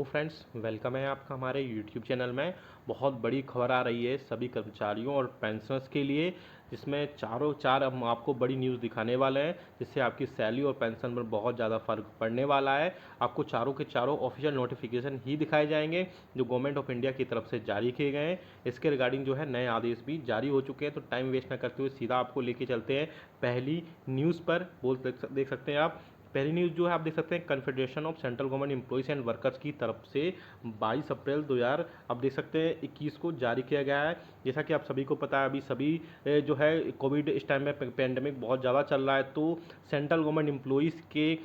Friends, welcome है आपका हमारे यूट्यूब चैनल में। बहुत बड़ी खबर आ रही है सभी कर्मचारियों और पेंशनर्स के लिए, जिसमें चारों चार हम आपको बड़ी न्यूज़ दिखाने वाले हैं, जिससे आपकी सैलरी और पेंशन पर बहुत ज़्यादा फर्क पड़ने वाला है। आपको चारों के चारों ऑफिशियल नोटिफिकेशन ही दिखाए जाएंगे जो गवर्नमेंट ऑफ इंडिया की तरफ से जारी किए गए हैं। इसके रिगार्डिंग जो है नए आदेश भी जारी हो चुके हैं। तो टाइम वेस्ट न करते हुए सीधा आपको लेके चलते हैं पहली न्यूज़ पर। देख सकते हैं आप, पहली न्यूज़ जो है आप देख सकते हैं confederation of central government employees and workers की तरफ से 22 अप्रैल 2000 आप देख सकते हैं 21 को जारी किया गया है। जैसा कि आप सभी को पता है, अभी सभी जो है कोविड इस टाइम में पेंडेमिक बहुत ज़्यादा चल रहा है, तो सेंट्रल गवर्नमेंट एम्प्लॉइज़ के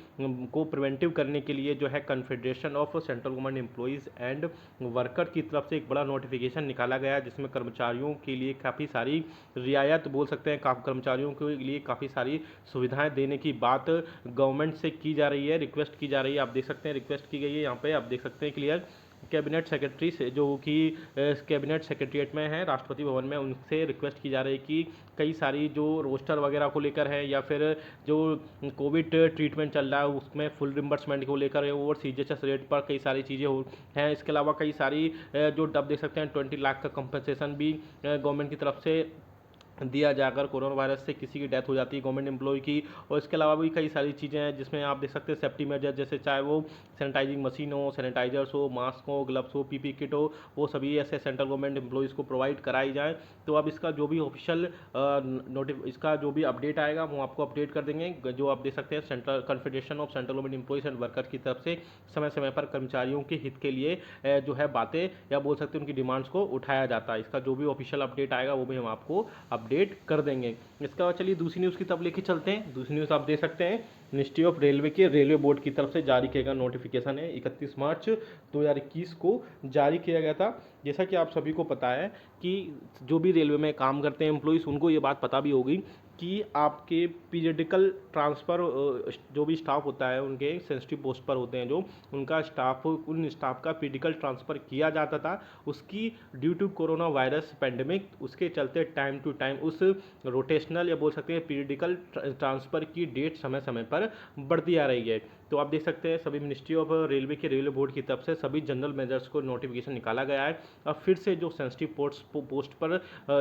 को प्रिवेंटिव करने के लिए जो है confederation of central government employees and worker की तरफ से एक बड़ा नोटिफिकेशन निकाला गया है, जिसमें कर्मचारियों के लिए काफ़ी सारी रियायत बोल सकते हैं, कर्मचारियों के लिए काफ़ी सारी सुविधाएं देने की बात गवर्नमेंट से की जा रही है, रिक्वेस्ट की जा रही है। आप देख सकते हैं रिक्वेस्ट की गई है, यहाँ पे आप देख सकते हैं क्लियर। कैबिनेट सेक्रेटरी से जो कि कैबिनेट सेक्रेटरीट में है, राष्ट्रपति भवन में, उनसे रिक्वेस्ट की जा रही है कि कई सारी जो रोस्टर वगैरह को लेकर है या फिर जो कोविड ट्रीटमेंट चल रहा है उसमें फुल रिम्बर्समेंट को लेकर है और सीजीएचएस रेट पर कई सारी चीज़ें हैं। इसके अलावा कई सारी जो आप देख सकते हैं 20 लाख का कंपनसेशन भी गवर्नमेंट की तरफ से दिया जाकर कोरोना वायरस से किसी की डेथ हो जाती है गवर्नमेंट एम्प्लॉय की। और इसके अलावा भी कई सारी चीज़ें हैं जिसमें आप देख सकते हैं सेफ्टी मेजर, जैसे चाहे वो सैनिटाइजिंग मशीन हो, सैनिटाइजर्स हो, मास्क हो, ग्लव्स हो, पीपी किट हो, वो सभी ऐसे सेंट्रल गवर्नमेंट एम्प्लॉयज़ को प्रोवाइड कराई जाए। तो अब इसका जो भी ऑफिशियल इसका जो भी अपडेट आएगा वो आपको अपडेट कर देंगे। जो आप देख सकते हैं central confederation of central government employees and worker की तरफ से समय समय पर कर्मचारियों के हित के लिए जो है बातें या बोल सकते हैं उनकी डिमांड्स को उठाया जाता है। इसका जो भी ऑफिशियल अपडेट आएगा वो भी हम आपको अपडेट कर देंगे। इसके बाद चलिए दूसरी न्यूज़ की तरफ लेके चलते हैं। दूसरी न्यूज़ आप देख सकते हैं मिनिस्ट्री ऑफ रेलवे के रेलवे बोर्ड की तरफ से जारी किया गया नोटिफिकेशन है, 31 मार्च 2021 को जारी किया गया था। जैसा कि आप सभी को पता है कि जो भी रेलवे में काम करते हैं एम्प्लॉइज़, उनको ये बात पता भी होगी कि आपके पीरियडिकल ट्रांसफ़र जो भी स्टाफ होता है उनके सेंसिटिव पोस्ट पर होते हैं, जो उनका स्टाफ, उन स्टाफ का पीरियडिकल ट्रांसफ़र किया जाता था, उसकी due to corona virus pandemic उसके चलते टाइम टू टाइम उस रोटेशनल या बोल सकते हैं पीरियडिकल ट्रांसफ़र की डेट समय समय पर बढ़ती आ रही है। तो आप देख सकते हैं सभी मिनिस्ट्री ऑफ रेलवे के रेलवे बोर्ड की तरफ से सभी जनरल मैनेजर्स को नोटिफिकेशन निकाला गया है। अब फिर से जो सेंसिटिव पोस्ट पर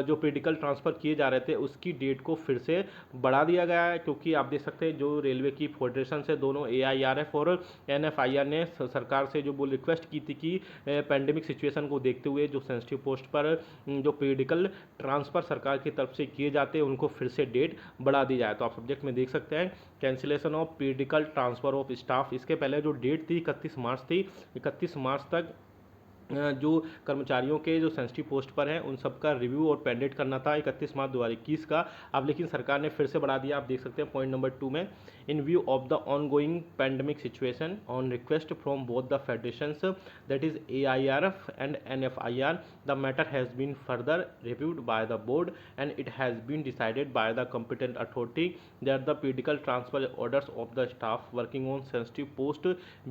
जो पीरियडिकल ट्रांसफ़र किए जा रहे थे उसकी डेट को फिर से बढ़ा दिया गया है, क्योंकि आप देख सकते हैं जो रेलवे की फेडरेशन से दोनों AIRF और NFIR ने सरकार से जो वो रिक्वेस्ट की थी कि पैंडेमिक सिचुएशन को देखते हुए जो सेंसिटिव पोस्ट पर जो पीरियडिकल ट्रांसफ़र सरकार की तरफ से किए जाते हैं उनको फिर से डेट बढ़ा दी जाए। तो आप सब्जेक्ट में देख सकते हैं cancellation of periodical transfer of staff. इसके पहले जो डेट थी 31 मार्च थी, 31 मार्च तक जो कर्मचारियों के जो सेंसिटिव पोस्ट पर हैं उन सब का रिव्यू और पेंडेट करना था 31 मार्च 2021 का। अब लेकिन सरकार ने फिर से बढ़ा दिया। आप देख सकते हैं पॉइंट नंबर 2 में, in view of the ongoing pandemic situation on request from both the federations that is AIRF and NFIR the matter has been further reviewed by the board and it has been decided by the competent authority that the periodical transfer orders of the staff working on sensitive posts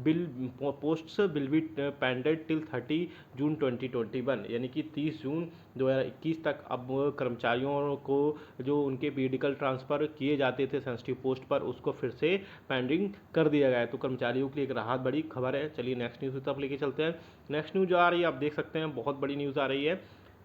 will be pended till 30 जून 2021, यानी कि 30 जून 2021 तक अब कर्मचारियों को जो उनके periodical transfer किए जाते थे सेंसिटिव पोस्ट पर उसको फिर से पेंडिंग कर दिया गया है। तो कर्मचारियों के लिए एक राहत बड़ी खबर है। चलिए नेक्स्ट न्यूज़ की तरफ लेके चलते हैं। नेक्स्ट न्यूज़ जो आ रही है आप देख सकते हैं बहुत बड़ी न्यूज़ आ रही है।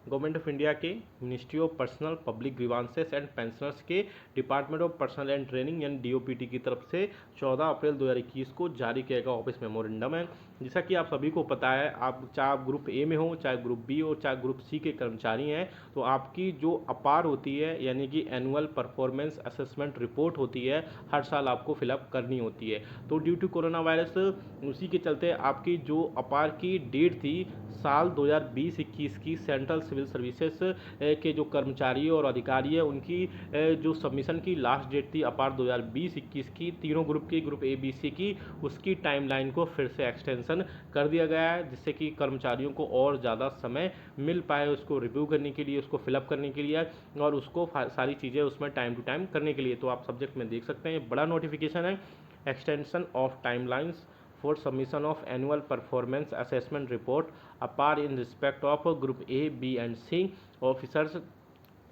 गवर्नमेंट ऑफ इंडिया के ministry of personnel public grievances and pensioners के department of personnel and training यानी DOPT की तरफ से 14 अप्रैल 2021 को जारी किया गया ऑफिस मेमोरेंडम है। जैसा कि आप सभी को पता है, आप चाहे आप ग्रुप A में हो, चाहे ग्रुप B हो, चाहे ग्रुप C के कर्मचारी हैं, तो आपकी जो अपार होती है यानी कि एनुअल परफॉर्मेंस असेसमेंट रिपोर्ट होती है, हर साल आपको फिलअप करनी होती है। तो ड्यू टू कोरोना वायरस उसी के चलते आपकी जो अपार की डेट थी साल 2020-21 की सेंट्रल सिविल सर्विसेज के जो कर्मचारी और अधिकारी है उनकी जो सबमिशन की लास्ट डेट थी अपार 2020-21 की, तीनों ग्रुप की, ग्रुप A B C की, उसकी टाइमलाइन को फिर से एक्सटेंशन कर दिया गया है, जिससे कि कर्मचारियों को और ज़्यादा समय मिल पाए उसको रिव्यू करने के लिए, उसको फिलअप करने के लिए और उसको सारी चीज़ें उसमें टाइम टू टाइम करने के लिए। तो आप सब्जेक्ट में देख सकते हैं बड़ा नोटिफिकेशन है, extension of timelines for submission of annual performance assessment report apar in respect of group A, B and C officers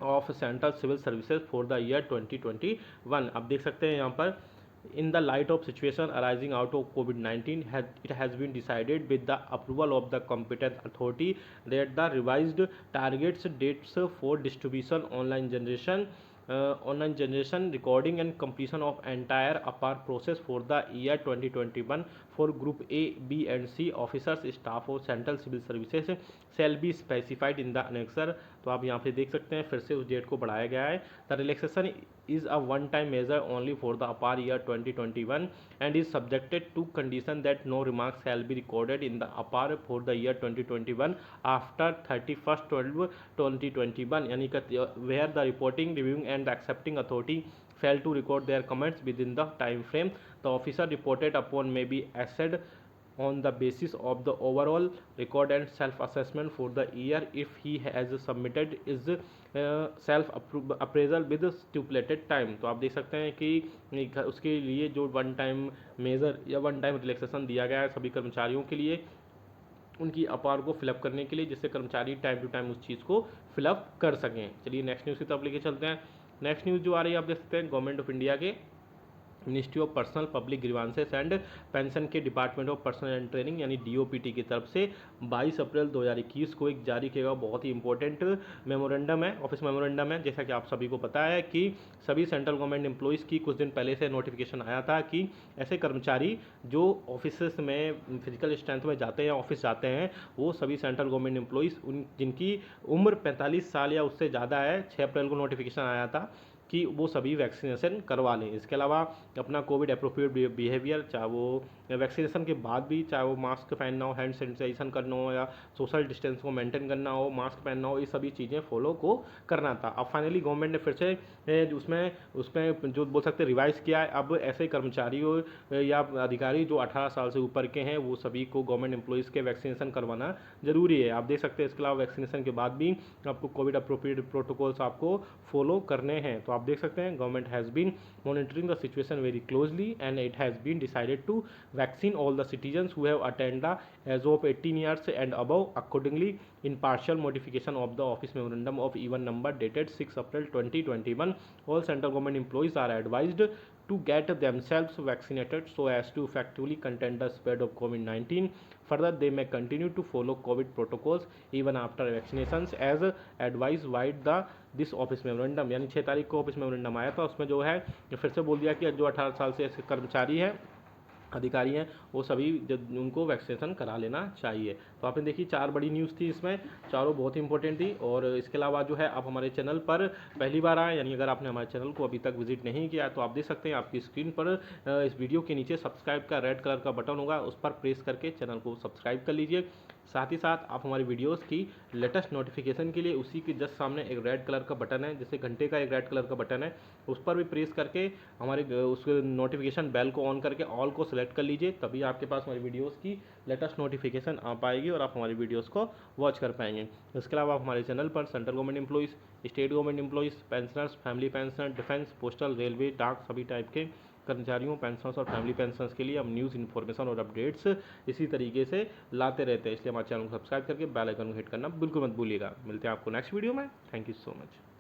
of central civil services for the year 2021। आप देख सकते हैं यहाँ पर In the light of situation arising out of COVID-19, it has been decided with the approval of the competent authority that the revised targets dates for distribution, online generation, recording and completion of entire APAR process for the year 2021 for Group A, B and C officers, staff of Central Civil Services shall be specified in the annexer। तो आप यहाँ पे देख सकते हैं फिर से उस डेट को बढ़ाया गया है। The relaxation is a one time measure only for the APAR year 2021 and is subjected to condition that no remarks shall be recorded in the APAR for the year 2021 after 31st 12 2021, यानी कि where the reporting, reviewing and the accepting authority fail to record their comments within the time frame the officer reported upon may be assessed on the basis of the overall record and self assessment for the year if he has submitted his self appraisal with stipulated time. तो आप देख सकते हैं कि उसके लिए जो one time major या वन टाइम रिलैक्सेशन दिया गया है सभी कर्मचारियों के लिए उनकी अपार को फिलअप करने के लिए, जिससे कर्मचारी टाइम टू टाइम उस चीज़ को फिलअप कर सकें। चलिए नेक्स्ट न्यूज़ की तरफ लेके चलते हैं। नेक्स्ट न्यूज़ जो आ रही है आप देख सकते हैं गवर्नमेंट ऑफ इंडिया के ministry of personnel public grievances and pension के department of personnel and training यानी डीओपीटी की तरफ से 22 अप्रैल 2021 को एक जारी किया गया बहुत ही इंपॉर्टेंट मेमोरेंडम है, ऑफिस मेमोरेंडम है। जैसा कि आप सभी को पता है कि सभी सेंट्रल गवर्नमेंट एम्प्लॉइज़ की कुछ दिन पहले से नोटिफिकेशन आया था कि ऐसे कर्मचारी जो ऑफिस में फिजिकल स्ट्रेंथ में जाते हैं, ऑफिस जाते हैं, वो सभी सेंट्रल गवर्नमेंट एम्प्लॉइज़ उन जिनकी उम्र 45 साल या उससे ज़्यादा है, 6 अप्रैल को नोटिफिकेशन आया था कि वो सभी वैक्सीनेशन करवा लें। इसके अलावा अपना कोविड अप्रोप्रिएट बिहेवियर, चाहे वो वैक्सीनेशन के बाद भी, चाहे वो मास्क पहनना हो, हैंड सैनिटाइजेशन करना हो या सोशल डिस्टेंस को मेंटेन करना हो, मास्क पहनना हो, ये सभी चीज़ें फॉलो को करना था। अब फाइनली गवर्नमेंट ने फिर से उसमें जो बोल सकते रिवाइज किया है। अब ऐसे कर्मचारियों या अधिकारी जो 18 साल से ऊपर के हैं वो सभी को गवर्नमेंट एम्प्लॉइज़ के वैक्सीनेशन करवाना जरूरी है। आप देख सकते हैं इसके अलावा वैक्सीनेशन के बाद भी आपको कोविड अप्रोप्रिएट प्रोटोकॉल्स आपको फॉलो करने हैं। तो आप देख सकते हैं government has been monitoring the situation very closely and it has been decided to vaccine all the citizens who have attend the age of 18 years and above accordingly in partial modification of the office memorandum of even number dated 6 April 2021 all central government employees are advised to get themselves vaccinated so as to effectively contain the spread of COVID-19. Further, they may continue to follow COVID protocols even after vaccinations as advised by the this office memorandum। यानी 6 तारीख को office memorandum आया था, उसमें जो है फिर से बोल दिया कि जो 18 साल से ऐसे कर्मचारी हैं, अधिकारी हैं, वो सभी उनको वैक्सीनेशन करा लेना चाहिए। तो आपने देखी 4 बड़ी न्यूज़ थी, इसमें चारों बहुत इंपॉर्टेंट थी। और इसके अलावा जो है आप हमारे चैनल पर पहली बार आए, यानी अगर आपने हमारे चैनल को अभी तक विजिट नहीं किया तो आप देख सकते हैं आपकी स्क्रीन पर इस वीडियो के नीचे सब्सक्राइब का रेड कलर का बटन होगा, उस पर प्रेस करके चैनल को सब्सक्राइब कर लीजिए। साथ ही साथ आप हमारी वीडियोस की लेटेस्ट नोटिफिकेशन के लिए उसी के जस्ट सामने एक रेड कलर का बटन है, जैसे घंटे का एक रेड कलर का बटन है, उस पर भी प्रेस करके हमारे उस नोटिफिकेशन बेल को ऑन करके ऑल को सेलेक्ट कर लीजिए, तभी आपके पास हमारी वीडियोस की लेटेस्ट नोटिफिकेशन आ पाएगी और आप हमारी वीडियोस को वॉच कर पाएंगे। इसके अलावा आप हमारे चैनल पर central government employees, state government employees, pensioners, family pensioner, defence, postal, railway, डाक सभी टाइप के कर्मचारियों, पेंशनर्स और फैमिली पेंशनर्स के लिए हम न्यूज़ इन्फॉर्मेशन और अपडेट्स इसी तरीके से लाते रहते हैं। इसलिए हमारे चैनल को सब्सक्राइब करके बेल आइकन को हिट करना बिल्कुल मत भूलिएगा। मिलते हैं आपको नेक्स्ट वीडियो में। Thank you so much.